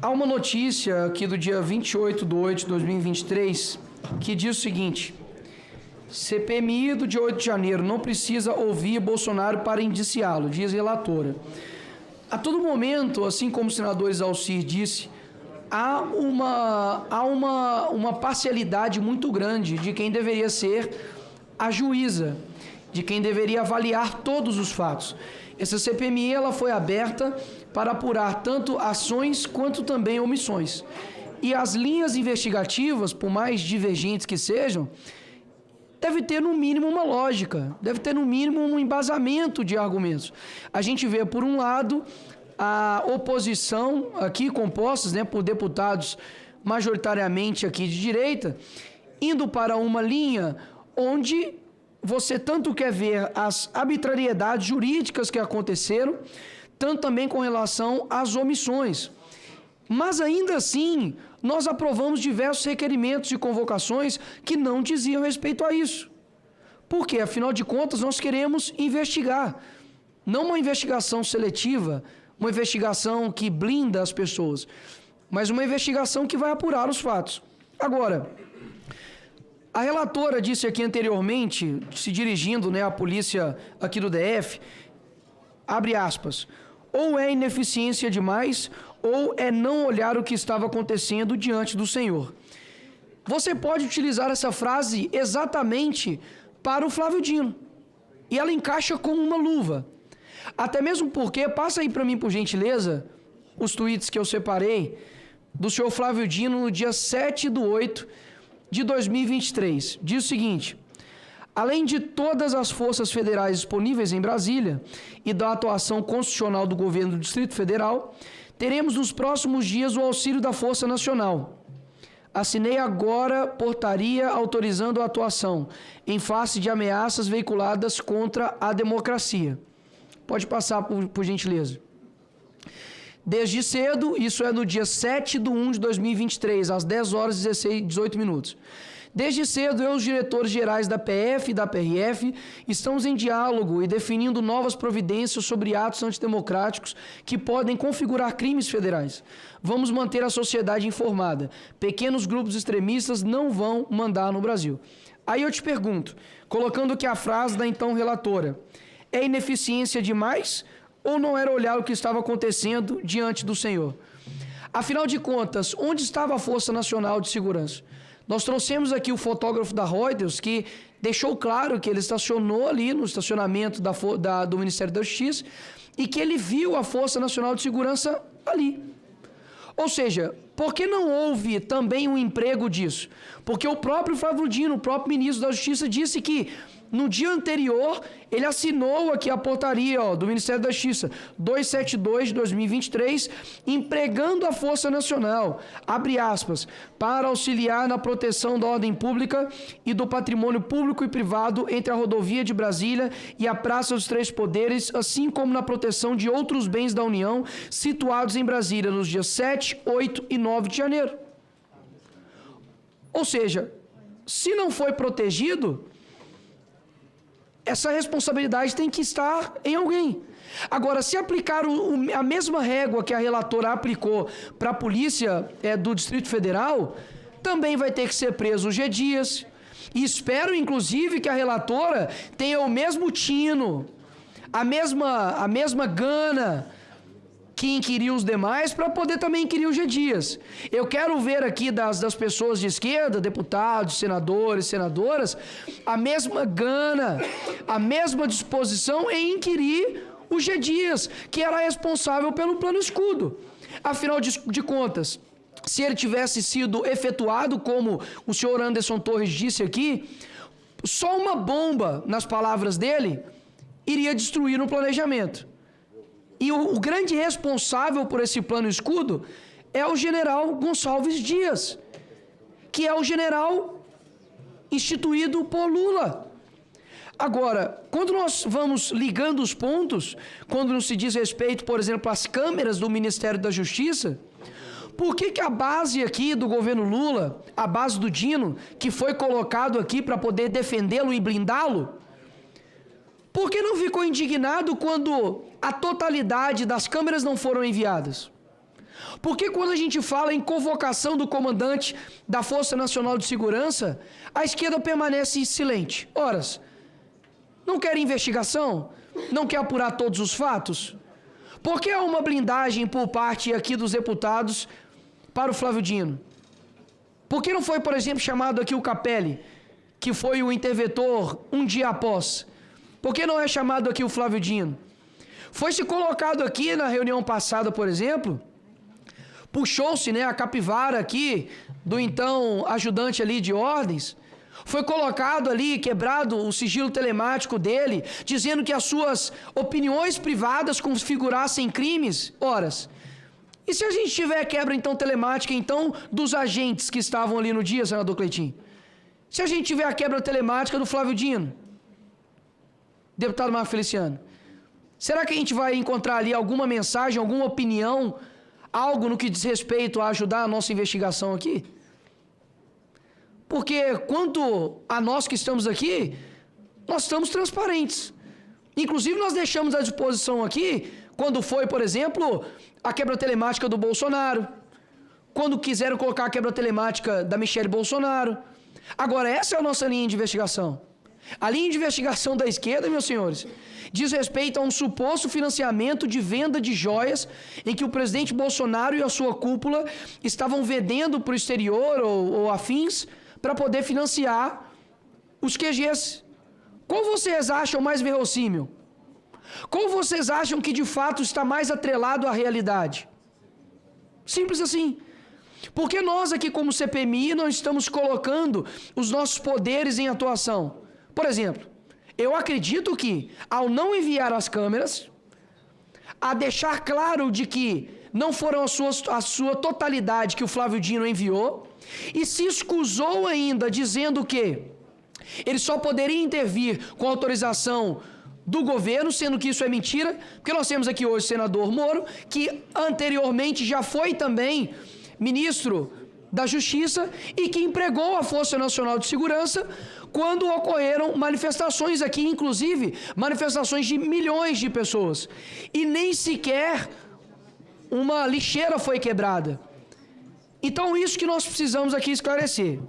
Há uma notícia aqui do dia 28/8/2023 que diz o seguinte: CPMI do dia 8 de janeiro não precisa ouvir Bolsonaro para indiciá-lo, diz relatora. A todo momento, assim como o senador Exalcir disse, há uma parcialidade muito grande de quem deveria ser a juíza, de quem deveria avaliar todos os fatos. Essa CPMI ela foi aberta para apurar tanto ações quanto também omissões. E as linhas investigativas, por mais divergentes que sejam, deve ter no mínimo uma lógica, deve ter no mínimo um embasamento de argumentos. A gente vê, por um lado, a oposição aqui compostas, por deputados majoritariamente aqui de direita, indo para uma linha onde você tanto quer ver as arbitrariedades jurídicas que aconteceram, tanto também com relação às omissões. Mas ainda assim, nós aprovamos diversos requerimentos de convocações que não diziam respeito a isso. Por quê? Afinal de contas, nós queremos investigar. Não uma investigação seletiva, uma investigação que blinda as pessoas, mas uma investigação que vai apurar os fatos. Agora, a relatora disse aqui anteriormente, se dirigindo à polícia aqui do DF, abre aspas, ou é ineficiência demais, ou é não olhar o que estava acontecendo diante do Senhor. Você pode utilizar essa frase exatamente para o Flávio Dino, e ela encaixa como uma luva. Até mesmo porque, passa aí para mim por gentileza, os tweets que eu separei, do senhor Flávio Dino no dia 7/8/2023. Diz o seguinte: além de todas as forças federais disponíveis em Brasília e da atuação constitucional do governo do Distrito Federal, teremos nos próximos dias o auxílio da Força Nacional. Assinei agora portaria autorizando a atuação em face de ameaças veiculadas contra a democracia. Pode passar, por gentileza. Desde cedo, isso é no dia 7/1/2023, às 10 horas e 18 minutos. Desde cedo, eu e os diretores gerais da PF e da PRF estamos em diálogo e definindo novas providências sobre atos antidemocráticos que podem configurar crimes federais. Vamos manter a sociedade informada. Pequenos grupos extremistas não vão mandar no Brasil. Aí eu te pergunto, colocando aqui a frase da então relatora, é ineficiência demais ou não era olhar o que estava acontecendo diante do Senhor? Afinal de contas, onde estava a Força Nacional de Segurança? Nós trouxemos aqui o fotógrafo da Reuters, que deixou claro que ele estacionou ali no estacionamento do Ministério da Justiça e que ele viu a Força Nacional de Segurança ali. Ou seja, por que não houve também um emprego disso? Porque o próprio Flávio Dino, o próprio ministro da Justiça, disse que no dia anterior ele assinou aqui a portaria do Ministério da Justiça 272/2023, empregando a Força Nacional, abre aspas, para auxiliar na proteção da ordem pública e do patrimônio público e privado entre a rodovia de Brasília e a Praça dos Três Poderes, assim como na proteção de outros bens da União situados em Brasília nos dias 7, 8 e 9 de janeiro. Ou seja, se não foi protegido, essa responsabilidade tem que estar em alguém. Agora, se aplicar a mesma régua que a relatora aplicou para a polícia do Distrito Federal, também vai ter que ser preso o G. Dias. E espero, inclusive, que a relatora tenha o mesmo tino, a mesma gana que inquiriu os demais para poder também inquirir o G. Dias. Eu quero ver aqui das pessoas de esquerda, deputados, senadores, senadoras, a mesma gana, a mesma disposição em inquirir o G. Dias, que era responsável pelo Plano Escudo. Afinal de contas, se ele tivesse sido efetuado, como o senhor Anderson Torres disse aqui, só uma bomba, nas palavras dele, iria destruir o planejamento. E o grande responsável por esse Plano Escudo é o general Gonçalves Dias, que é o general instituído por Lula. Agora, quando nós vamos ligando os pontos, quando não se diz respeito, por exemplo, às câmeras do Ministério da Justiça, por que a base aqui do governo Lula, a base do Dino, que foi colocado aqui para poder defendê-lo e blindá-lo, por que não ficou indignado quando a totalidade das câmeras não foram enviadas? Porque quando a gente fala em convocação do comandante da Força Nacional de Segurança, a esquerda permanece silente. Ora, não quer investigação? Não quer apurar todos os fatos? Por que há uma blindagem por parte aqui dos deputados para o Flávio Dino? Por que não foi, por exemplo, chamado aqui o Capelli, que foi o interventor um dia após? Por que não é chamado aqui o Flávio Dino? Foi-se colocado aqui na reunião passada, por exemplo, puxou-se, né, a capivara aqui do então ajudante ali de ordens, foi colocado ali, quebrado o sigilo telemático dele, dizendo que as suas opiniões privadas configurassem crimes. Ora, e se a gente tiver quebra então telemática então dos agentes que estavam ali no dia, senador Cleitinho? Se a gente tiver a quebra telemática do Flávio Dino, deputado Marco Feliciano, será que a gente vai encontrar ali alguma mensagem, alguma opinião, algo no que diz respeito a ajudar a nossa investigação aqui? Porque quanto a nós que estamos aqui, nós estamos transparentes. Inclusive nós deixamos à disposição aqui, quando foi, por exemplo, a quebra telemática do Bolsonaro, quando quiseram colocar a quebra telemática da Michelle Bolsonaro. Agora, essa é a nossa linha de investigação. A linha de investigação da esquerda, meus senhores, diz respeito a um suposto financiamento de venda de joias em que o presidente Bolsonaro e a sua cúpula estavam vendendo para o exterior ou afins para poder financiar os QGs. Qual vocês acham mais verossímil? Qual vocês acham que de fato está mais atrelado à realidade? Simples assim. Porque nós aqui como CPMI não estamos colocando os nossos poderes em atuação. Por exemplo, eu acredito que ao não enviar as câmeras, a deixar claro de que não foram a sua totalidade que o Flávio Dino enviou, e se escusou ainda dizendo que ele só poderia intervir com autorização do governo, sendo que isso é mentira, porque nós temos aqui hoje o senador Moro, que anteriormente já foi também ministro da Justiça e que empregou a Força Nacional de Segurança quando ocorreram manifestações aqui, inclusive manifestações de milhões de pessoas. E nem sequer uma lixeira foi quebrada. Então, isso que nós precisamos aqui esclarecer.